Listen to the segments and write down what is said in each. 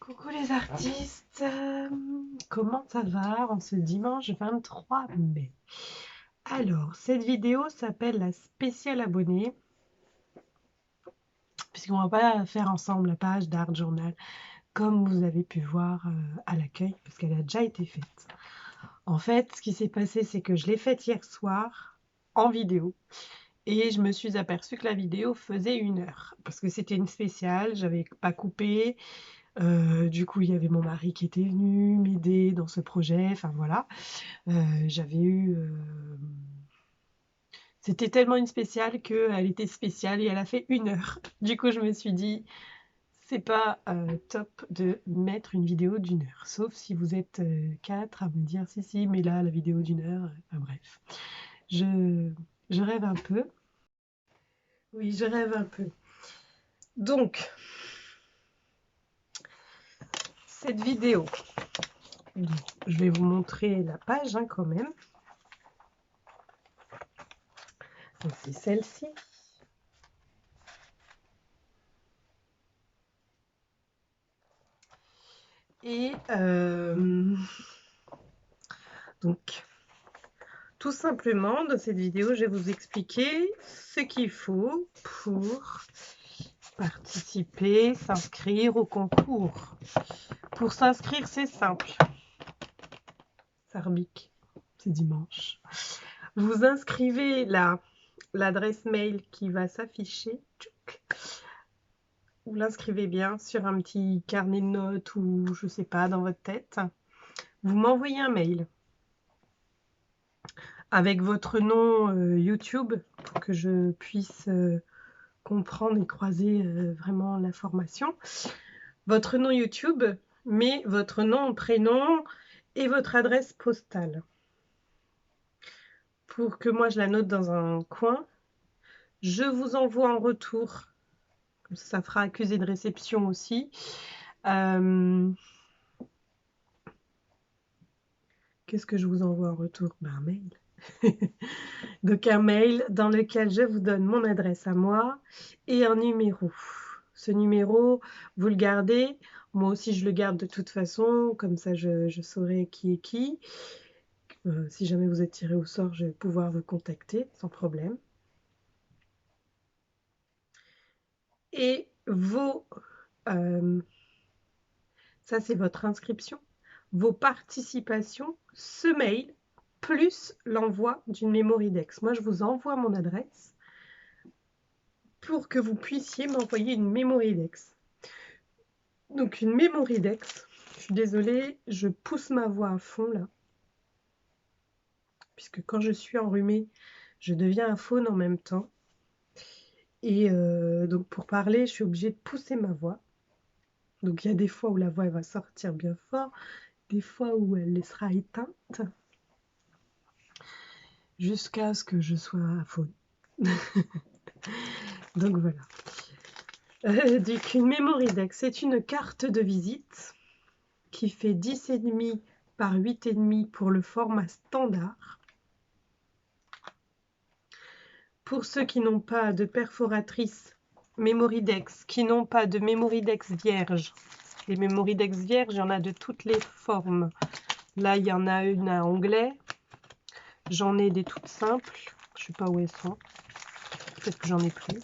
Coucou les artistes, comment ça va en ce dimanche 23 mai? Alors, cette vidéo s'appelle la spéciale abonnée, puisqu'on va pas faire ensemble la page d'Art Journal, comme vous avez pu voir à l'accueil, parce qu'elle a déjà été faite. En fait, ce qui s'est passé, c'est que je l'ai faite hier soir en vidéo, et je me suis aperçue que la vidéo faisait 1 heure, parce que c'était une spéciale, j'avais pas coupé. Du coup, il y avait mon mari qui était venu m'aider dans ce projet, enfin voilà. J'avais eu... C'était tellement une spéciale qu'elle était spéciale et elle a fait 1 heure. Du coup, je me suis dit, c'est pas top de mettre une vidéo d'1 heure. Sauf si vous êtes 4 à me dire, si, si, mais là, la vidéo d'1 heure, enfin bref. Je, je rêve un peu. Oui, je rêve un peu. Donc, cette vidéo, je vais vous montrer la page quand même. Donc, c'est celle-ci. Et donc, tout simplement, dans cette vidéo, je vais vous expliquer ce qu'il faut pour participer, s'inscrire au concours. Pour s'inscrire, c'est simple. Ça rebique, c'est dimanche. Vous inscrivez l'adresse mail qui va s'afficher. Vous l'inscrivez bien sur un petit carnet de notes ou je sais pas, dans votre tête. Vous m'envoyez un mail avec votre nom YouTube pour que je puisse comprendre et croiser vraiment l'information. Votre nom YouTube, mais votre nom, prénom et votre adresse postale. Pour que moi je la note dans un coin, je vous envoie en retour, ça fera accusé de réception aussi. Qu'est-ce que je vous envoie en retour? Ben, un mail. Donc un mail dans lequel je vous donne mon adresse à moi et un numéro. Ce numéro, vous le gardez. Moi aussi, je le garde de toute façon, comme ça je saurai qui est qui. Si jamais vous êtes tiré au sort, je vais pouvoir vous contacter sans problème. Et ça c'est votre inscription, vos participations, ce mail, plus l'envoi d'une Mémoridex. Moi, je vous envoie mon adresse pour que vous puissiez m'envoyer une Mémoridex. Donc une Mémoridex, je suis désolée, je pousse ma voix à fond là, puisque quand je suis enrhumée, je deviens un faune en même temps. Et donc pour parler, je suis obligée de pousser ma voix. Donc il y a des fois où la voix elle va sortir bien fort, des fois où elle sera éteinte, jusqu'à ce que je sois à faune. Donc voilà. Donc une Mémoridex, c'est une carte de visite qui fait 10,5 par 8,5 pour le format standard. Pour ceux qui n'ont pas de perforatrice Mémoridex, qui n'ont pas de Mémoridex vierge, les Mémoridex vierges, il y en a de toutes les formes. Là, il y en a une à onglet. J'en ai des toutes simples. Je ne sais pas où elles sont. Peut-être que j'en ai plus.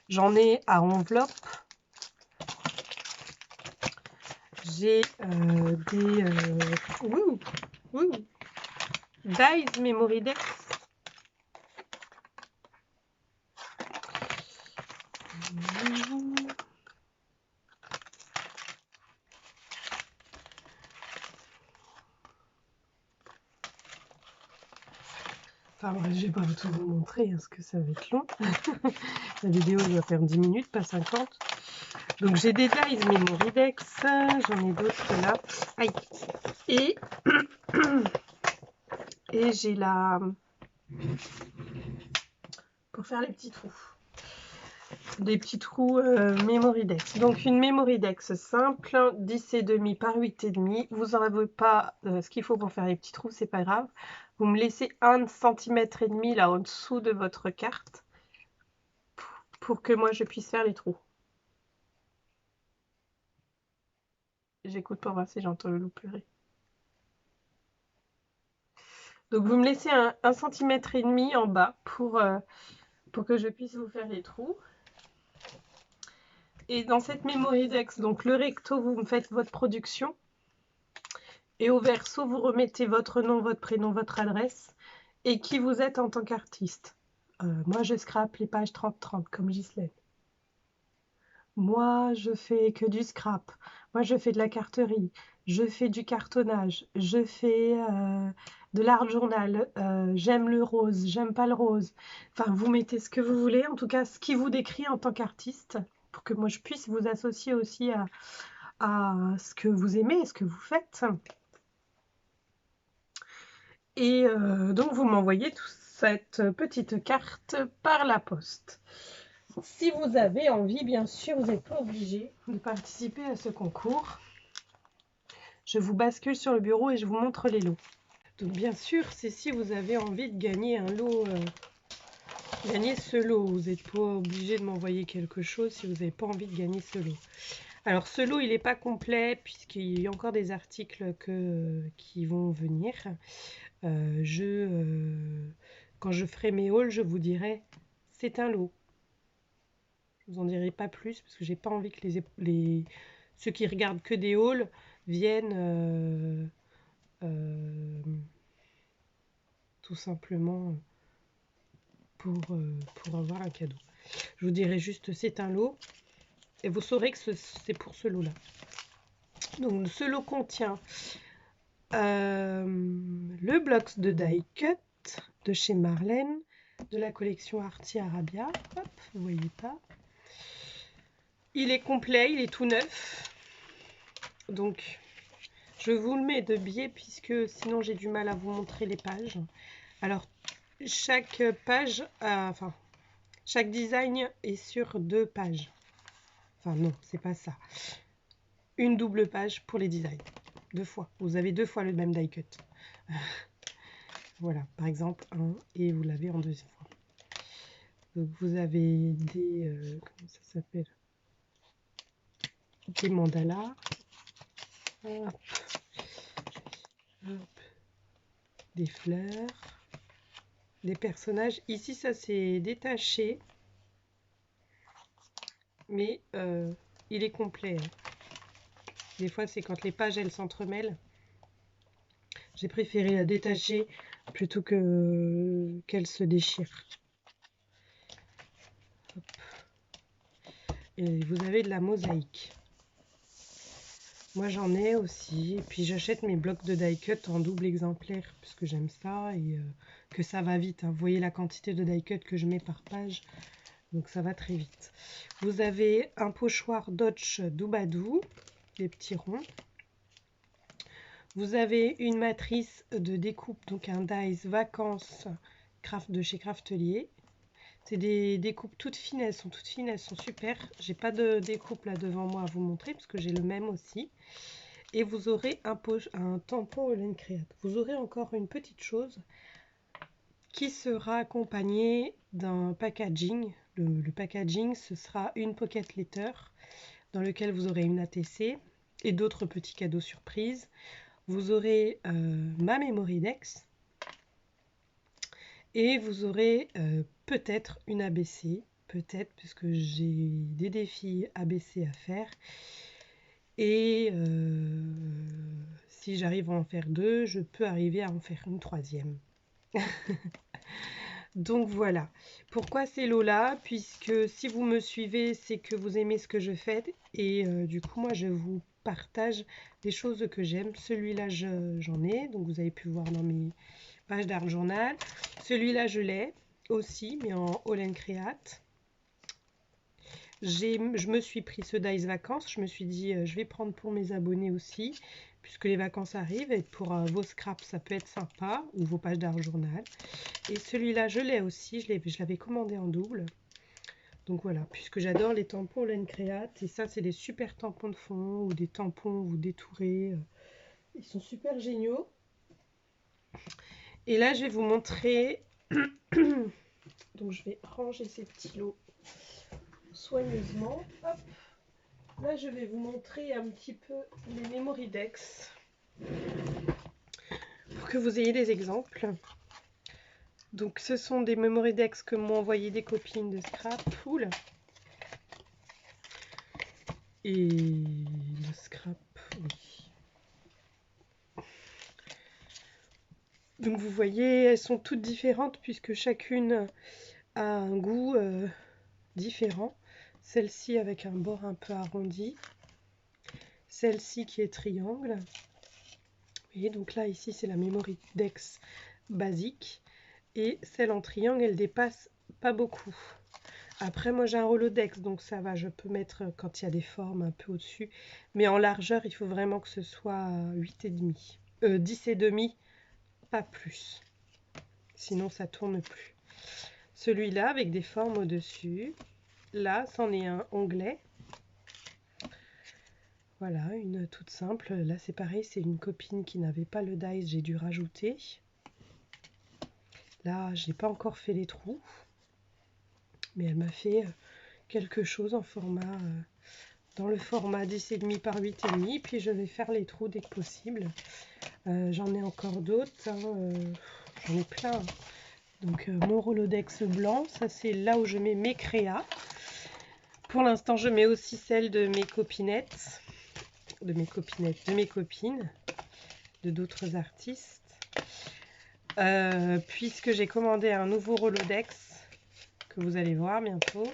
J'en ai à enveloppe. J'ai des Dies Mémoridex. Enfin, bref, je vais pas tout vous montrer parce que ça va être long. La vidéo doit faire 10 minutes, pas 50. Donc j'ai des Dies Mémoridex, j'en ai d'autres là. Aïe. Et, et j'ai la... pour faire les petits trous. Des petits trous Mémoridex. Donc une Mémoridex simple, 10,5 par 8,5. Vous n'en avez pas ce qu'il faut pour faire les petits trous, c'est pas grave. Vous me laissez 1,5 cm là en dessous de votre carte pour que moi je puisse faire les trous. J'écoute pour voir si j'entends le loup pleurer. Donc vous me laissez 1,5 cm en bas pour que je puisse vous faire les trous. Et dans cette Mémoridex, donc le recto, vous me faites votre production. Et au verso, vous remettez votre nom, votre prénom, votre adresse et qui vous êtes en tant qu'artiste. Moi, je scrape les pages 30-30 comme Ghislaine. Moi, je fais que du scrap. Moi, je fais de la carterie. Je fais du cartonnage. Je fais de l'art journal. J'aime le rose. J'aime pas le rose. Enfin, vous mettez ce que vous voulez. En tout cas, ce qui vous décrit en tant qu'artiste pour que moi, je puisse vous associer aussi à ce que vous aimez et ce que vous faites. Et donc, vous m'envoyez toute cette petite carte par la poste. Si vous avez envie, bien sûr, vous n'êtes pas obligé de participer à ce concours. Je vous bascule sur le bureau et je vous montre les lots. Donc, bien sûr, c'est si vous avez envie de gagner un lot, gagner ce lot. Vous n'êtes pas obligé de m'envoyer quelque chose si vous n'avez pas envie de gagner ce lot. Alors, ce lot, il n'est pas complet puisqu'il y a encore des articles qui vont venir. Quand je ferai mes hauls, je vous dirai c'est un lot. Je vous en dirai pas plus parce que j'ai pas envie que ceux qui regardent que des hauls viennent tout simplement pour avoir un cadeau. Je vous dirai juste c'est un lot et vous saurez que c'est pour ce lot là. Donc ce lot contient le bloc de die cut de chez Marlène de la collection Arti Arabia. Hop, vous voyez pas. Il est complet, il est tout neuf. Donc je vous le mets de biais puisque sinon j'ai du mal à vous montrer les pages. Alors chaque page, chaque design est sur 2 pages. Enfin non, c'est pas ça. Une double page pour les designs. 2 fois. Vous avez 2 fois le même die cut. Voilà, par exemple, un et vous l'avez en 2e fois. Donc vous avez des comment ça s'appelle? Des mandalas. Hop. Hop. Des fleurs. Des personnages. Ici, ça c'est détaché. Mais il est complet. Des fois, c'est quand les pages, elles s'entremêlent. J'ai préféré la détacher plutôt qu'elle se déchire. Hop. Et vous avez de la mosaïque. Moi, j'en ai aussi. Et puis, j'achète mes blocs de die cut en double exemplaire parce que j'aime ça et que ça va vite. Hein. Vous voyez la quantité de die cut que je mets par page. Donc, ça va très vite. Vous avez un pochoir Dodge Doubadou, des petits ronds. Vous avez une matrice de découpe, donc un dies vacances de chez Craftelier. C'est des découpes toutes fines, elles sont toutes fines, elles sont super. J'ai pas de découpe là devant moi à vous montrer parce que j'ai le même aussi. Et vous aurez un tampon Holland Create. Vous aurez encore une petite chose qui sera accompagnée d'un packaging. Le packaging, ce sera une pocket letter dans lequel vous aurez une ATC et d'autres petits cadeaux surprises. Vous aurez ma Mémoridex et vous aurez peut-être une ABC, peut-être puisque j'ai des défis ABC à faire. Et si j'arrive à en faire 2, je peux arriver à en faire une 3e. Donc voilà. Pourquoi ces lots-là? Puisque si vous me suivez, c'est que vous aimez ce que je fais. Et du coup, moi, je vous partage des choses que j'aime. Celui-là, j'en ai. Donc, vous avez pu voir dans mes pages d'art journal. Celui-là, je l'ai aussi, mais en Holland Create. Je me suis pris ce dies vacances. Je me suis dit, je vais prendre pour mes abonnés aussi. Puisque les vacances arrivent. Et pour vos scraps, ça peut être sympa. Ou vos pages d'art journal. Et celui-là, je l'ai aussi. Je l'avais commandé en double. Donc voilà, puisque j'adore les tampons Holland Create. Et ça, c'est des super tampons de fond ou des tampons vous détourez. Ils sont super géniaux. Et là, je vais vous montrer. Donc, je vais ranger ces petits lots soigneusement. Hop. Là, je vais vous montrer un petit peu les Memoridex pour que vous ayez des exemples. Donc, ce sont des Memoridex que m'ont envoyé des copines de Scrap. Oula. Et le Scrap, oui. Donc, vous voyez, elles sont toutes différentes puisque chacune a un goût différent. Celle-ci avec un bord un peu arrondi. Celle-ci qui est triangle. Et donc là, ici, c'est la Memoridex basique. Et celle en triangle, elle dépasse pas beaucoup. Après, moi, j'ai un Rolodex, donc ça va. Je peux mettre quand il y a des formes un peu au-dessus. Mais en largeur, il faut vraiment que ce soit 8,5. 10,5, pas plus. Sinon, ça tourne plus. Celui-là, avec des formes au-dessus. Là, c'en est un onglet. Voilà, une toute simple. Là, c'est pareil, c'est une copine qui n'avait pas le dice, j'ai dû rajouter. Là, j'ai pas encore fait les trous, mais elle m'a fait quelque chose en format, dans le format 10,5 par 8,5. Puis je vais faire les trous dès que possible. J'en ai encore d'autres, hein, j'en ai plein. Donc mon Rolodex blanc, ça c'est là où je mets mes créas. Pour l'instant, je mets aussi celle de mes copinettes. De mes copines, de d'autres artistes. Puisque j'ai commandé un nouveau Rolodex que vous allez voir bientôt,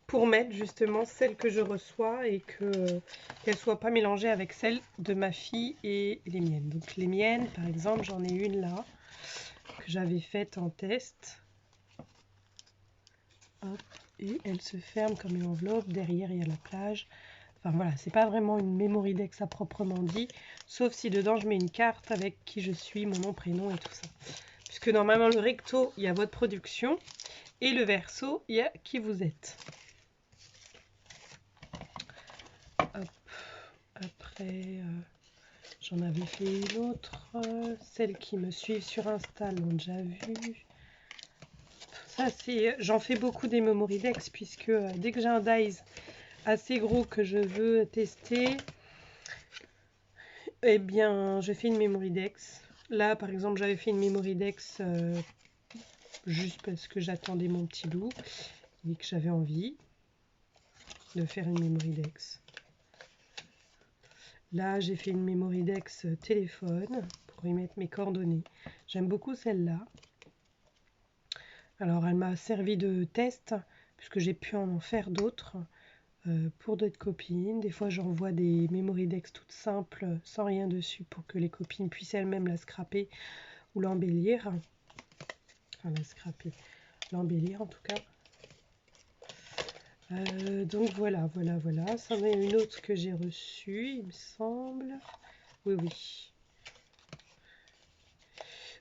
pour mettre justement celle que je reçois et qu'elle soit pas mélangée avec celle de ma fille et les miennes. Donc les miennes, par exemple, j'en ai une là que j'avais faite en test. Hop, et elle se ferme comme une enveloppe. Derrière, il y a la plage. Enfin voilà, c'est pas vraiment une Memoridex à proprement dit, sauf si dedans je mets une carte avec qui je suis, mon nom, prénom et tout ça. Puisque normalement le recto, il y a votre production, et le verso, il y a qui vous êtes. Hop. Après, j'en avais fait une autre. Celles qui me suivent sur Insta l'ont déjà vu. Ça, c'est, j'en fais beaucoup des Memoridex, puisque dès que j'ai un dice assez gros que je veux tester, eh bien, je fais une Memoridex. Là, par exemple, j'avais fait une Memoridex juste parce que j'attendais mon petit loup et que j'avais envie de faire une Memoridex. Là, j'ai fait une Memoridex téléphone pour y mettre mes coordonnées. J'aime beaucoup celle-là. Alors, elle m'a servi de test puisque j'ai pu en faire d'autres pour d'autres copines. Des fois, j'envoie des Memoridex toutes simples sans rien dessus pour que les copines puissent elles-mêmes la scraper ou l'embellir. Enfin, la scraper, l'embellir en tout cas. Donc voilà. C'en est une autre que j'ai reçue, il me semble. Oui.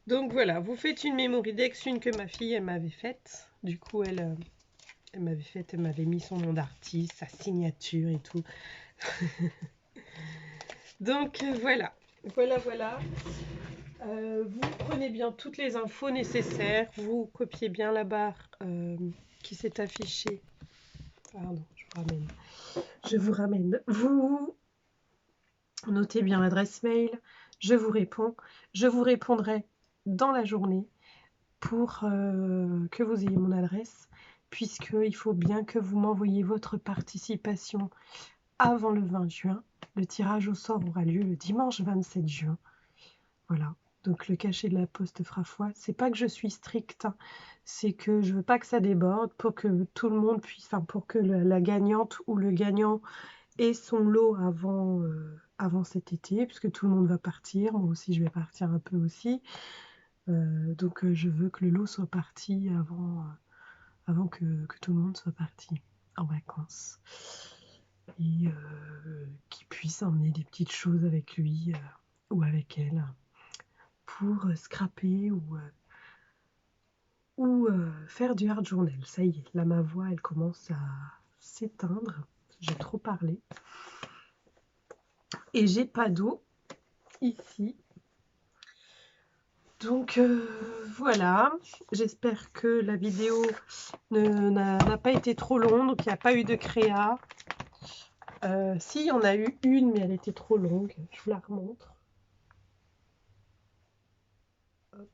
Donc voilà, vous faites une Memoridex, une que ma fille, elle m'avait faite. Du coup, elle m'avait mis son nom d'artiste, sa signature et tout. Donc voilà. Vous prenez bien toutes les infos nécessaires. Vous copiez bien la barre qui s'est affichée. Pardon, je vous ramène. Vous notez bien l'adresse mail. Je vous réponds. Je vous répondrai dans la journée pour que vous ayez mon adresse, puisqu'il faut bien que vous m'envoyiez votre participation avant le 20 juin. Le tirage au sort aura lieu le dimanche 27 juin. Voilà. Donc le cachet de la poste fera foi. C'est pas que je suis stricte, hein. C'est que je veux pas que ça déborde pour que tout le monde puisse, enfin pour que la gagnante ou le gagnant ait son lot avant cet été, puisque tout le monde va partir. Moi aussi, je vais partir un peu aussi. Donc je veux que le lot soit parti avant que tout le monde soit parti en vacances. Et qu'il puisse emmener des petites choses avec lui ou avec elle pour scraper ou faire du hard journal. Ça y est, là ma voix elle commence à s'éteindre. J'ai trop parlé. Et j'ai pas d'eau ici. Donc voilà, j'espère que la vidéo n'a pas été trop longue, donc il n'y a pas eu de créa. Si, il y en a eu une, mais elle était trop longue. Je vous la remontre. Hop.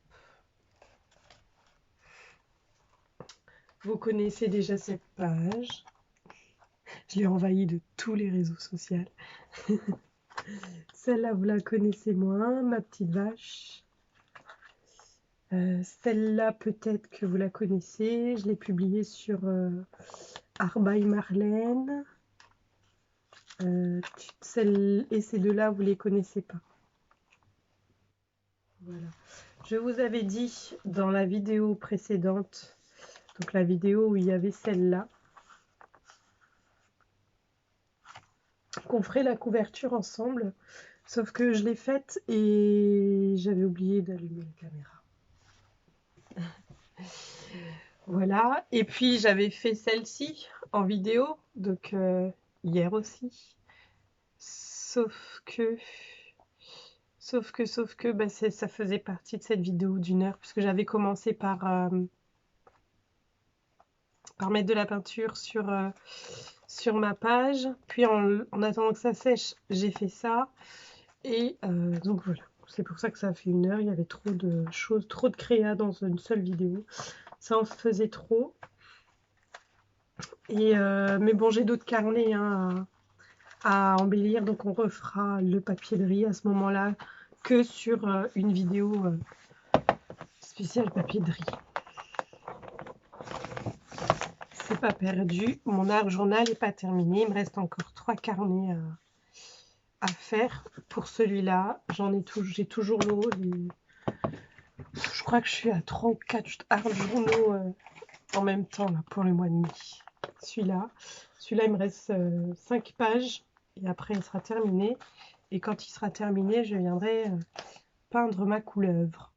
Vous connaissez déjà cette page. Je l'ai envahie de tous les réseaux sociaux. Celle-là, vous la connaissez moins, ma petite vache. Celle-là, peut-être que vous la connaissez. Je l'ai publiée sur Art by Marlène. Celle et ces deux-là, vous les connaissez pas. Voilà. Je vous avais dit dans la vidéo précédente, donc la vidéo où il y avait celle-là, qu'on ferait la couverture ensemble. Sauf que je l'ai faite et j'avais oublié d'allumer la caméra. Voilà. Et puis j'avais fait celle-ci en vidéo, donc hier aussi. Sauf que bah, ça faisait partie de cette vidéo d'1 heure, puisque j'avais commencé par mettre de la peinture sur ma page. Puis en attendant que ça sèche, j'ai fait ça. Et donc voilà, c'est pour ça que ça a fait 1 heure. Il y avait trop de choses, trop de créa dans une seule vidéo. Ça en faisait trop. Et, mais bon, j'ai d'autres carnets hein, à embellir. Donc on refera le papier de riz à ce moment-là que sur une vidéo spéciale papier de riz. C'est pas perdu. Mon art journal n'est pas terminé. Il me reste encore 3 carnets à faire pour celui-là. J'ai toujours l'eau. Je crois que je suis à 3 ou 4 art journaux en même temps là, pour le mois de mai. Celui-là, il me reste 5 pages et après il sera terminé. Et quand il sera terminé, je viendrai peindre ma couleuvre.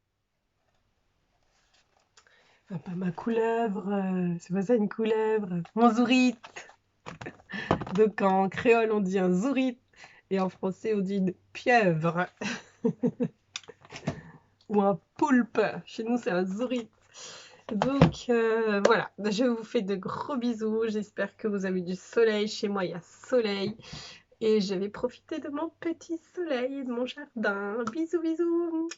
Enfin, pas ma couleuvre, c'est pas ça une couleuvre, mon zourite. Donc en créole on dit un zourite et en français on dit une pieuvre. Ou un poulpe, chez nous c'est un zourite. Donc voilà, je vous fais de gros bisous, j'espère que vous avez du soleil, chez moi il y a soleil. Et je vais profiter de mon petit soleil et de mon jardin. Bisous bisous.